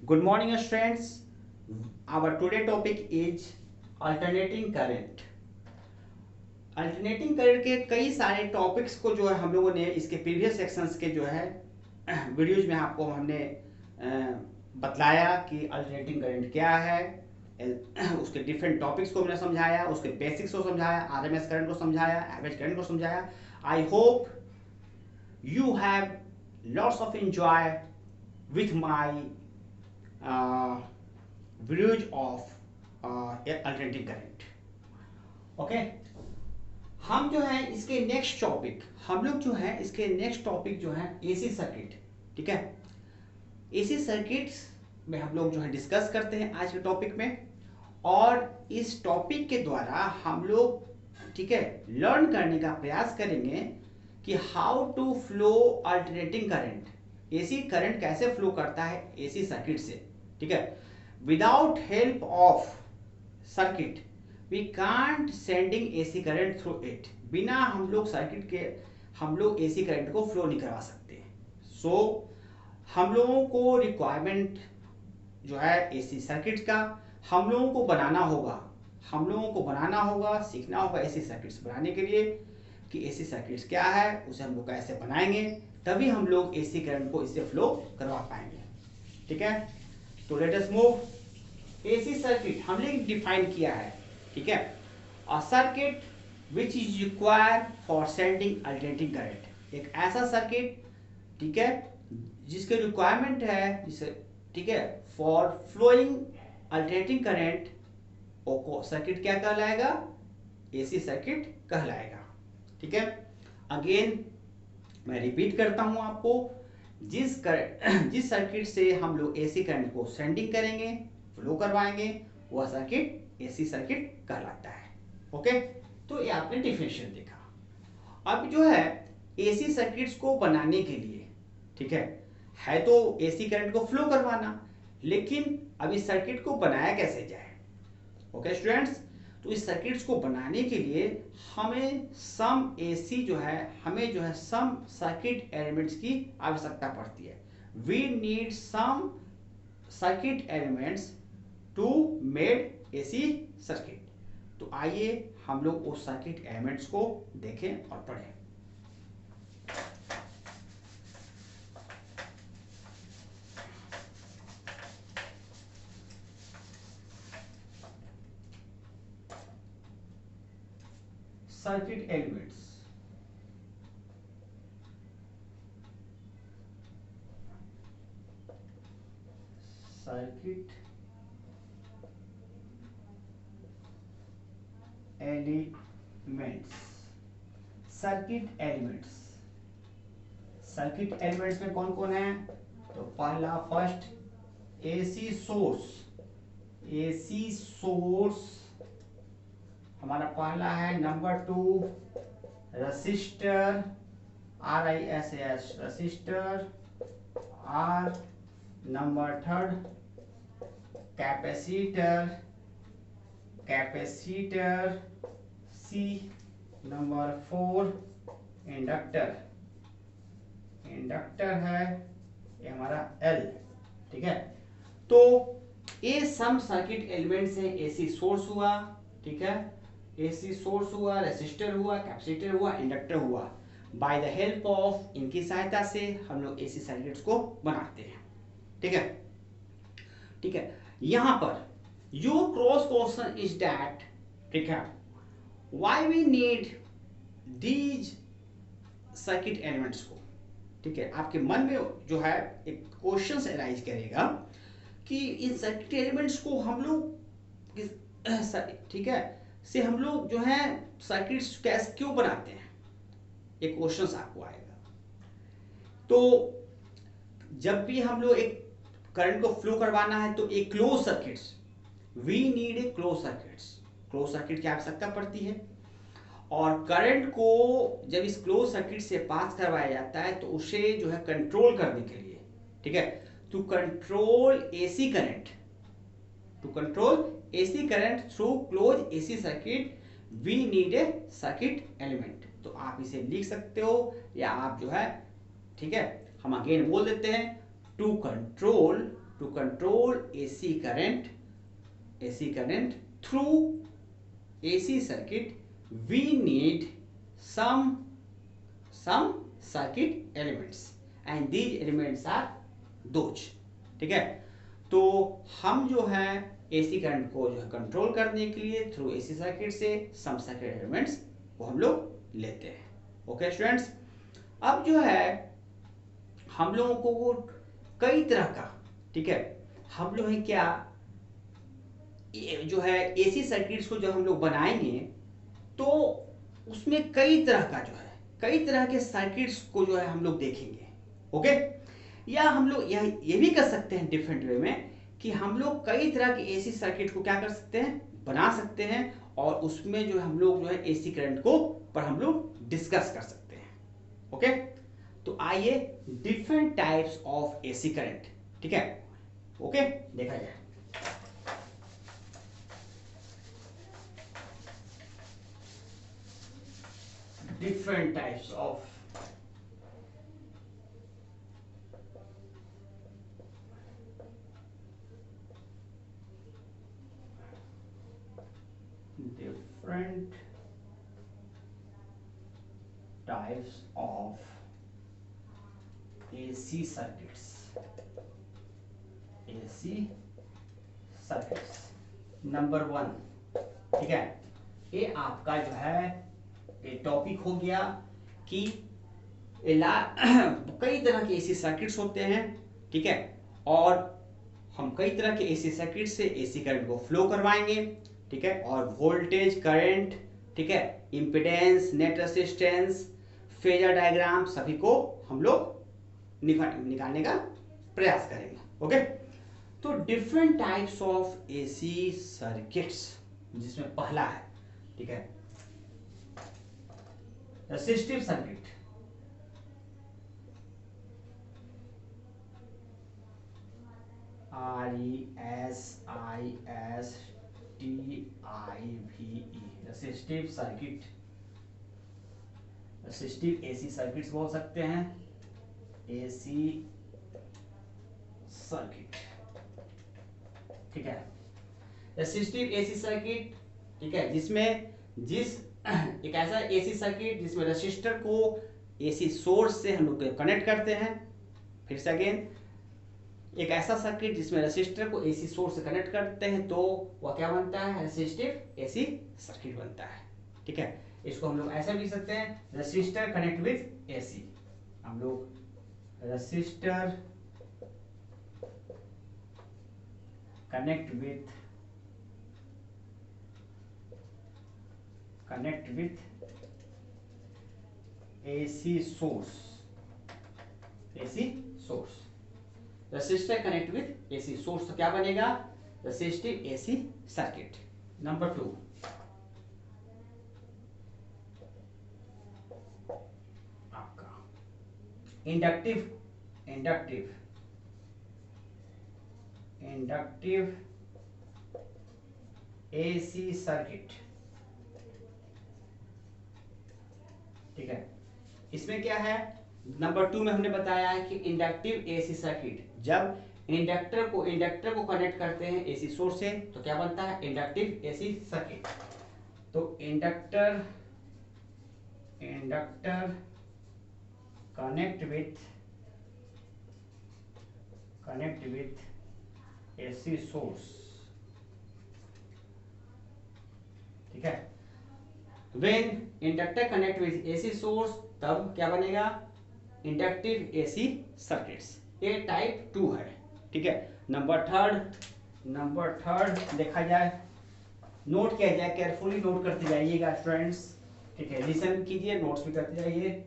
Good morning students. Our today topic is alternating current. Alternating current के कई सारे topics को जो है हम लोगों ने इसके प्रीवियस सेक्शंस के जो है वीडियोज में आपको हमने बतलाया कि अल्टरनेटिंग करंट क्या है, उसके डिफरेंट टॉपिक्स को हमने समझाया, उसके बेसिक्स को समझाया, आरएमएस करंट को समझाया, एवरेज करंट को समझाया. I hope you have lots of enjoy with my videos of alternating current. Okay, हम जो है इसके नेक्स्ट टॉपिक जो है एसी सर्किट. ठीक है, एसी सर्किट्स में हम लोग जो है डिस्कस करते हैं आज के टॉपिक में, और इस टॉपिक के द्वारा हम लोग ठीक है लर्न करने का प्रयास करेंगे कि how to flow alternating current. AC current कैसे फ्लो करता है एसी सर्किट से. ठीक है, without help of circuit we can't sending AC current through it. बिना हम लोग सर्किट के हम लोग एसी करंट को फ्लो नहीं करवा सकते. सो हम लोगों को रिक्वायरमेंट जो है एसी सर्किट का हम लोगों को बनाना होगा, सीखना होगा एसी सर्किट्स बनाने के लिए कि एसी सर्किट्स क्या है, उसे हम लोग कैसे बनाएंगे, तभी हम लोग एसी करंट को इससे फ्लो करवा पाएंगे. ठीक है, तो let us move. AC circuit हमने डिफाइन किया है. ठीक है, a circuit which is required for sending alternating current. एक ऐसा सर्किट ठीक है जिसके रिक्वायरमेंट है जिसे ठीक है फॉर फ्लोइंग अल्टरनेटिंग करंट, वो सर्किट क्या कहलाएगा, एसी सर्किट कहलाएगा. ठीक है, अगेन मैं रिपीट करता हूं आपको, जिस सर्किट से हम लोग एसी करंट को सेंडिंग करेंगे, फ्लो करवाएंगे, वह सर्किट एसी सर्किट कहलाता है. ओके, तो ये आपने डिफिनेशन देखा. अब जो है एसी सर्किट्स को बनाने के लिए ठीक है तो एसी करंट को फ्लो करवाना, लेकिन अब इस सर्किट को बनाया कैसे जाए. ओके स्टूडेंट्स, तो इस सर्किट्स को बनाने के लिए हमें सम सर्किट एलिमेंट्स की आवश्यकता पड़ती है. We need some circuit elements to made AC circuit. तो आइए हम लोग उस सर्किट एलिमेंट्स को देखें और पढ़ें. Circuit elements. सर्किट एलिमेंट्स में कौन कौन है, तो पहला फर्स्ट एसी सोर्स हमारा पहला है. Number 2 resistor, RISS resistor. R number 3 capacitor. C number 4 inductor है ये हमारा L. ठीक है, तो ये सम सर्किट एलिमेंट्स हैं. एसी सोर्स हुआ, ठीक है, एसी सोर्स हुआ, रेसिस्टर हुआ, कैपेसिटर हुआ, इंडक्टर हुआ. बाय द हेल्प ऑफ इनकी सहायता से हम लोग एसी सर्किट्स को बनाते हैं. ठीक है, यहां पर your cross question is that, ठीक है, why we need these circuit elements को. ठीक है, आपके मन में जो है एक क्वेश्चन अराइज करेगा कि इन सर्किट एलिमेंट्स को हम लोग ठीक है से हम लोग जो है सर्किट्स कैसे क्यों बनाते हैं, एक क्वेश्चन आपको आएगा. तो जब भी हम लोग एक करंट को फ्लो करवाना है तो एक close circuits, we need a close circuit की आवश्यकता पड़ती है. और करंट को जब इस क्लोज सर्किट से पास करवाया जाता है तो उसे जो है कंट्रोल करने के लिए, ठीक है, to control AC current through close AC circuit we need a circuit element. तो आप इसे लिख सकते हो या आप जो है ठीक है हम अगेन बोल देते हैं, to control to control AC current through AC circuit, we need some circuit elements and these elements are those. ठीक है, तो हम जो है AC करंट को जो है कंट्रोल करने के लिए थ्रू AC सर्किट से सम सर्किट एलिमेंट्स वो हम लोग लेते हैं. ओके स्टूडेंट्स, अब जो है हम लोगों को वो कई तरह का, ठीक है, हम लोग है क्या जो है AC सर्किट्स को जब हम लोग बनाएंगे तो उसमें कई तरह का जो है कई तरह के सर्किट्स को जो है हम लोग देखेंगे. ओके, या हम लोग ये भी कर सकते हैं डिफरेंट वे में कि हम लोग कई तरह के AC सर्किट को क्या कर सकते हैं, बना सकते हैं और उसमें जो हम लोग जो है AC करंट को पर हम लोग डिस्कस कर सकते हैं. ओके, तो आइए different types of AC current, ठीक है, ओके, देखा जाए. Different types of AC circuits. AC circuits. Number 1, ठीक है, ये आपका जो है ये टॉपिक हो गया कि कई तरह के AC सर्किट्स होते हैं, ठीक है, और हम कई तरह के AC सर्किट से AC करंट को फ्लो करवाएंगे, ठीक है, और वोल्टेज, करंट, ठीक है, impedance, net resistance, phasor diagram सभी को हम लोग निकालने का प्रयास करेंगे. ओके, तो different types of AC circuits, जिसमें पहला है, ठीक है, resistive circuit. RESISTIVE, resistive circuit. Resistive AC circuits बोल सकते हैं, AC सर्किट, ठीक है. रेसिस्टिव AC सर्किट, ठीक है, जिसमें एक ऐसा AC सर्किट जिसमें रेसिस्टर को AC सोर्स से हम लोग कनेक्ट करते हैं. फिर से अगेन, एक ऐसा सर्किट जिसमें रेसिस्टर को AC सोर्स से कनेक्ट करते हैं तो वह क्या बनता है, रेसिस्टिव AC सर्किट बनता है. ठीक है, इसको हम लोग ऐसा भी लिख सकते हैं, रेसिस्टर कनेक्ट विद AC. हम लोग resistor connect with AC source. Resistor connect with AC source, तो क्या बनेगा, रेसिस्टिव AC सर्किट. नंबर 2, आपका इंडक्टिव AC सर्किट. ठीक है, इसमें क्या है, नंबर 2 में हमने बताया है कि इंडक्टिव AC सर्किट, जब इंडक्टर को कनेक्ट करते हैं AC सोर्स से तो क्या बनता है, इंडक्टिव AC सर्किट. तो inductor connect with AC source. ठीक है, when inductor connect with AC source, तब क्या बनेगा, इंडक्टिव AC सर्किट्स. ये टाइप 2 है. ठीक है, नंबर थर्ड देखा जाए, नोट किया जाए, केयरफुली नोट करते जाइएगा स्टूडेंट्स. ठीक है, लिसन कीजिए, नोट्स भी करते जाइए.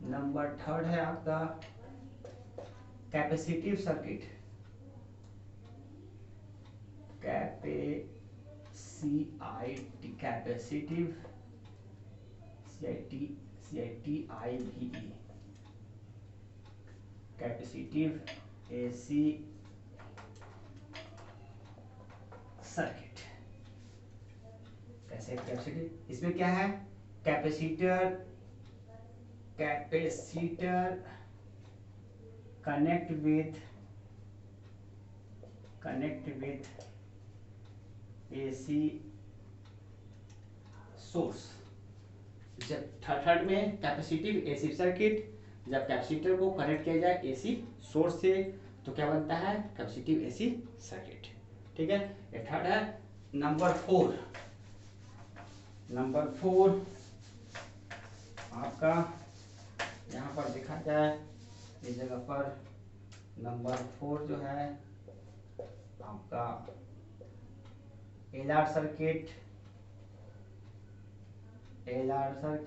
नंबर 3 है आपका capacitive circuit. Capacitive capacitive AC circuit. कैसे कैपेसिटिव, इसमें क्या है, capacitor connect with connect with AC source. जब थर्ड में कैपेसिटिव एसी सर्किट, जब कैपेसिटर को कनेक्ट किया जाए एसी सोर्स से तो क्या बनता है, कैपेसिटिव एसी सर्किट। ठीक है, ये थर्ड है। नंबर फोर आपका यहाँ पर देखा जाए इस जगह पर नंबर 4 जो है आपका LR circuit, LR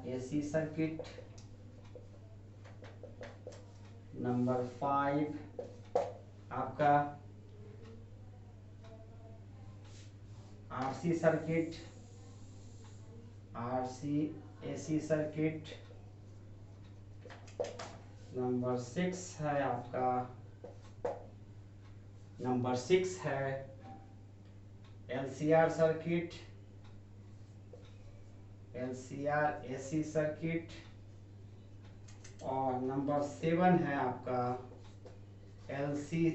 AC circuit. Number 5 आपका RC circuit, RC AC circuit. Number 6 है आपका, नंबर 6 है LCR circuit, LCR AC circuit. और नंबर 7 है आपका एलसी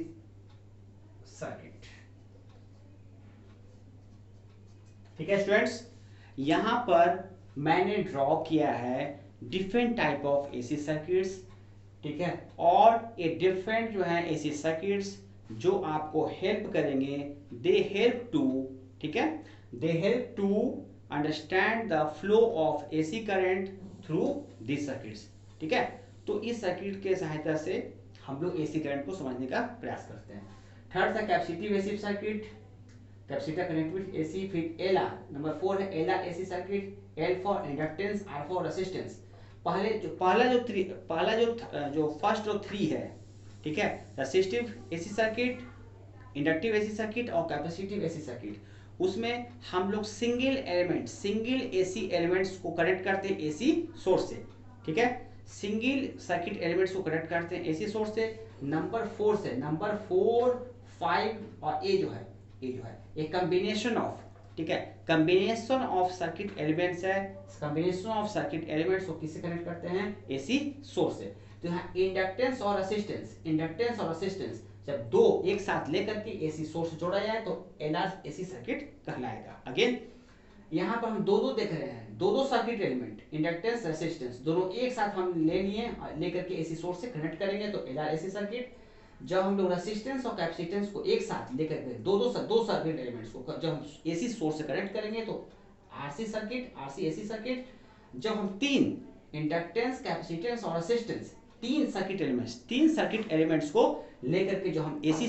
सर्किट। ठीक है स्टूडेंट्स, यहां पर मैंने ड्रॉ किया है different type of AC circuits. ठीक है, और ये डिफरेंट जो है एसी सर्किट्स जो आपको हेल्प करेंगे, दे हेल्प टू, ठीक है, they help to understand the flow of AC current through this circuits. ठीक है, तो इस सर्किट के सहायता से हम लोग एसी करंट को समझने का प्रयास करते हैं। थर्ड था capacitive AC circuit, capacitor connect with AC. फिर एलआर, नंबर 4 है LR AC circuit, L for inductance, R for resistance. पहला जो फर्स्ट जो 3 है, ठीक है, resistive AC circuit, inductive AC circuit और कैपेसिटिव एसी सर्किट, उसमें हम लोग सिंगल एसी एलिमेंट्स को कनेक्ट करते हैं एसी सोर्स से। ठीक है, सिंगल सर्किट एलिमेंट्स को कनेक्ट करते हैं एसी सोर्स से। नंबर 4, 5 और ए जो है एक कॉम्बिनेशन ऑफ, ठीक है, कॉम्बिनेशन ऑफ सर्किट एलिमेंट्स है। कॉम्बिनेशन ऑफ सर्किट एलिमेंट्स को किससे कनेक्ट करते हैं, एसी सोर्स से। तो यहाँ इंडक्टेंस और रेजिस्टेंस जब दो एक साथ लेकर के एसी सोर्स जोड़ा जाए तो एलआर एसी सर्किट कहलाएगा। अगेन यहाँ पर हम दो देख रहे हैं, दो सर्किट एलिमेंट, इंडक्टेंस रेजिस्टेंस दोनों एक साथ हम लेकर के एसी सोर्स से कनेक्ट करेंगे तो एलआर एसी सर्किट। जब हम लोग रेजिस्टेंस और कैपेसिटेंस को एक साथ लेकर के दो सर्किट एलिमेंट्स को जब हम एसी सोर्स से कनेक्ट करेंगे तो आरसी एसी सर्किट। जब हम तीन इंडक्टेंस, कैपेसिटेंस और रेजिस्टेंस तीन सर्किट एलिमेंट्स को लेकर के जो हम एसी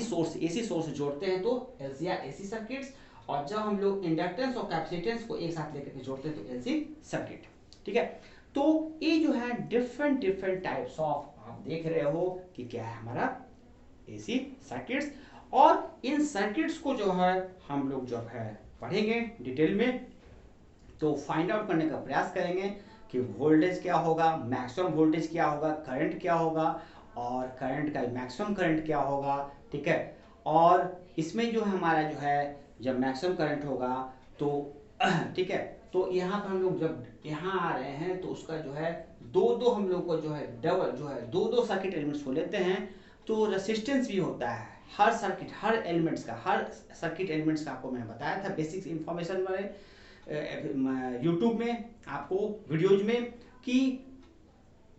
सोर्स जोड़ते हैं तो एलसीआर एसी सर्किट्स। और जब हम लोग इंडक्टेंस और कैपेसिटेंस को एक साथ लेकर के जोड़ते हैं तो एलसी सर्किट। ठीक है, तो ये जो है डिफरेंट टाइप्स ऑफ, आप देख रहे हो कि क्या है हमारा एसी सर्किट्स। और इन सर्किट्स को जो है हम लोग जो है पढ़ेंगे डिटेल में, तो फाइंड आउट करने का प्रयास करेंगे कि वोल्टेज क्या होगा, मैक्सिमम वोल्टेज क्या होगा, करंट क्या होगा और करंट का मैक्सिमम करंट क्या होगा। ठीक है, और इसमें जो है हमारा जो है जब मैक्सिमम करंट होगा तो ठीक है, तो यहाँ पर हम लोग जब यहाँ आ रहे हैं तो उसका जो है दो हम लोग को जो है डबल जो है दो सर्किट एलिमेंट्स को लेते हैं तो रेसिस्टेंस भी होता है हर सर्किट एलिमेंट्स का आपको मैंने बताया था बेसिक इंफॉर्मेशन वाले यूट्यूब में आपको वीडियोज में कि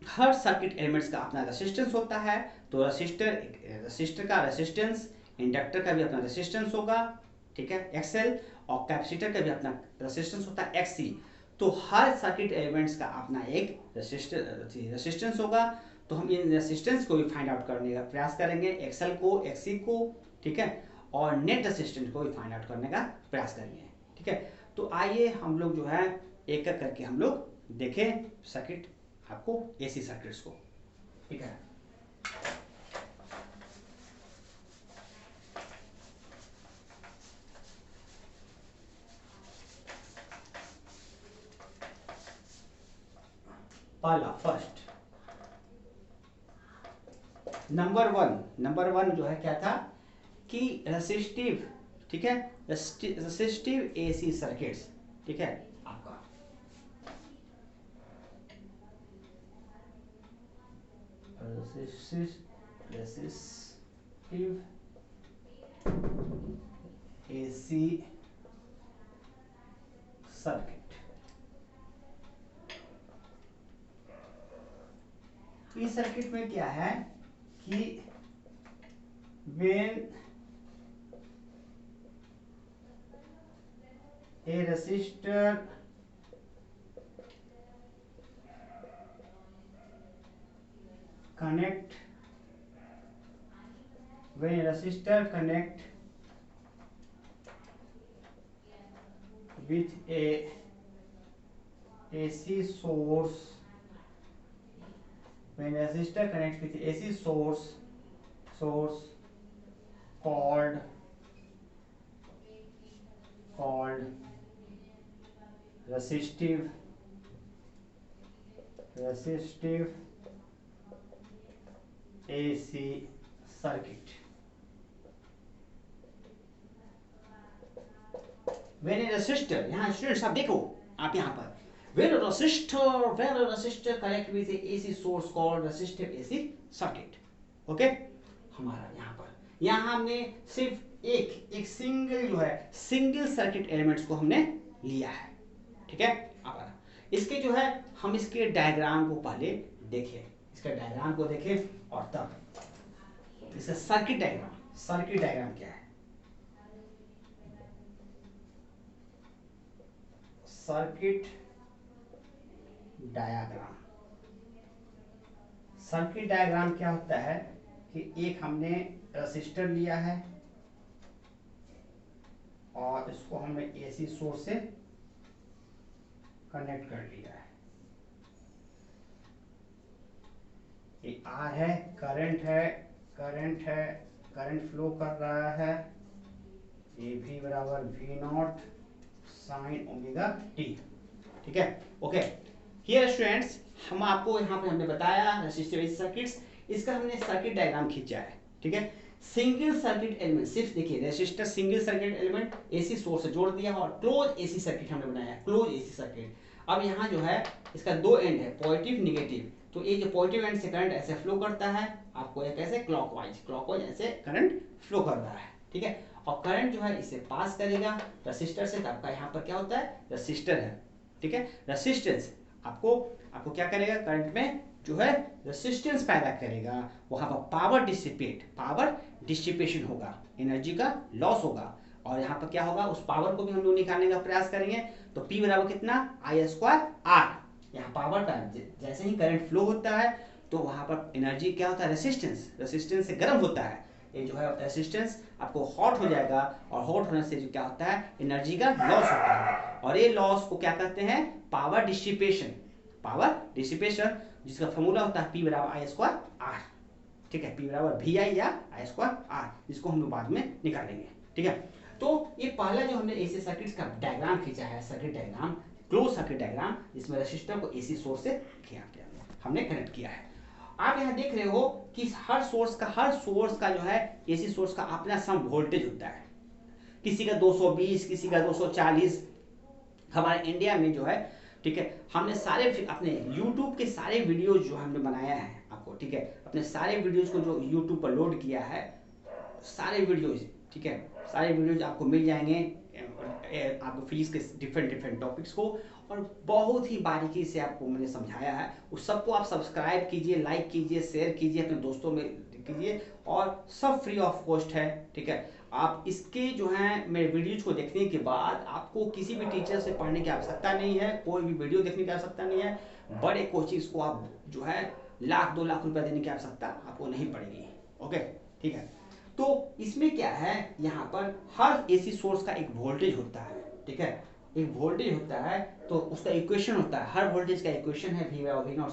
हर सर्किट एलिमेंट्स का अपना रेसिस्टेंस होता है। तो रसिस्टर का रेसिस्टेंस, इंडक्टर का भी अपना रेसिस्टेंस होगा, ठीक है, एक्सएल, और कैपेसिटर का भी अपना रेसिस्टेंस होता है एक्ससी। तो हर सर्किट एलिमेंट्स का अपना एक रेसिस्टेंस होगा। तो हम इन रेसिस्टेंस को भी फाइंड आउट करने का प्रयास करेंगे, एक्सएल को, एक्ससी को, ठीक है, और नेट रेसिस्टेंस को भी फाइंड आउट करने का प्रयास करेंगे। ठीक है, तो आइए हम लोग जो है एक एक करके हम लोग देखें सर्किट, आपको एसी सर्किट्स को। ठीक है, पहला फर्स्ट नंबर वन जो है क्या था कि रेसिस्टिव, ठीक है, रेसिस्टिव एसी सर्किट्स। ठीक है, आपका रेसिस्टिव रेसिस्टिव एसी सर्किट। इस सर्किट में क्या है कि when a resistor connect with a AC source, when resistor connects with AC source called resistive AC circuit. When a resistor, यहाँ स्टूडेंट्स आप देखो, आप यहाँ पर when a resistor connect with a AC source called resistive AC circuit. Okay, हमारा यहाँ हमने सिर्फ एक सिंगल जो है सिंगल सर्किट एलिमेंट्स को हमने लिया है, ठीक है। अब इसके जो है हम इसके डायग्राम को पहले देखें, इसका डायग्राम को देखें और तब इसका सर्किट डायग्राम क्या है। सर्किट डायग्राम क्या होता है कि एक हमने रेसिस्टर लिया है और इसको हमने एसी सोर्स से कनेक्ट कर लिया है। ये आर है, करंट फ्लो कर रहा है। ये V बराबर V0 साइन ओमेगा टी, ठीक है। ओके, हियर स्टूडेंट्स हम आपको यहाँ पे हमने बताया रेसिस्टिव एसी सर्किट्स, इसका हमने सर्किट डायग्राम खींचा है, ठीक है। सिंगल सर्किट एलिमेंट, सिर्फ देखिए resistor single circuit element AC source से जोड़ दिया और क्लोज एसी सर्किट हमने बनाया, क्लोज एसी सर्किट। अब यहाँ जो है इसका दो एंड है, पॉजिटिव निगेटिव, तो ये जो पॉजिटिव एंड से करंट ऐसे फ्लो करता है, आपको ये कैसे क्लॉकवाइज ऐसे करंट फ्लो कर रहा है, ठीक है। और करंट जो है इसे पास करेगा रसिस्टर से, तो आपका यहाँ पर क्या होता है, रसिस्टर है, ठीक है। रसिस्टेंस आपको क्या करेगा, करंट में जो है रेसिस्टेंस पैदा करेगा, वहां पर पावर डिसिपेशन होगा, एनर्जी का लॉस होगा, और यहाँ पर क्या होगा, उस पावर को भी हम लोग निकालने का प्रयास करेंगे। तो P बराबर कितना, I²R। यहाँ पावर का जैसे ही करंट फ्लो होता है तो वहां पर एनर्जी क्या होता है, रेसिस्टेंस से गर्म होता है, ये जो है रेसिस्टेंस आपको हॉट हो जाएगा, और हॉट होने से जो क्या होता है, एनर्जी का लॉस होता है, और ये लॉस को क्या कहते हैं, पावर डिसिपेशन, जिसका फॉर्मूला होता है P बराबर I²R, ठीक है। P बराबर VI या I²R, जिसको हम लोग बाद में निकालेंगे, ठीक है। तो ये पहला जो हमने एसी सर्किट का डायग्राम खींचा है, circuit diagram, close circuit diagram, जिसमें रेसिस्टर को एसी सोर्स से हमने कनेक्ट किया है। आप यहाँ देख रहे हो कि हर सोर्स का जो है एसी सोर्स का अपना सम वोल्टेज होता है, किसी का 220, किसी का 240। हमारे इंडिया में जो है, ठीक है, हमने सारे अपने YouTube के सारे वीडियोज जो हमने बनाया है आपको, ठीक है, अपने सारे वीडियोज को जो YouTube पर लोड किया है, सारे वीडियोज, ठीक है, सारे वीडियोज आपको मिल जाएंगे, आपको फिजिक्स के डिफरेंट टॉपिक्स को, और बहुत ही बारीकी से आपको मैंने समझाया है। उस सबको आप सब्सक्राइब कीजिए, लाइक कीजिए, शेयर कीजिए, अपने दोस्तों में कीजिए, और सब फ्री ऑफ कॉस्ट है, ठीक है। आप इसके जो है मेरे वीडियोज को देखने के बाद आपको किसी भी टीचर से पढ़ने की आवश्यकता नहीं है, कोई भी वीडियो देखने की आवश्यकता नहीं है, बड़े कोचिंग्स को आप जो है 1-2 लाख रुपया देने की आवश्यकता आपको नहीं पड़ेगी, ओके, ठीक है। तो इसमें क्या है, यहाँ पर हर एसी सोर्स का एक वोल्टेज होता है, ठीक है, एक वोल्टेज होता है, तो उसका इक्वेशन होता है, हर वोल्टेज का इक्वेशन है V/V0 साइन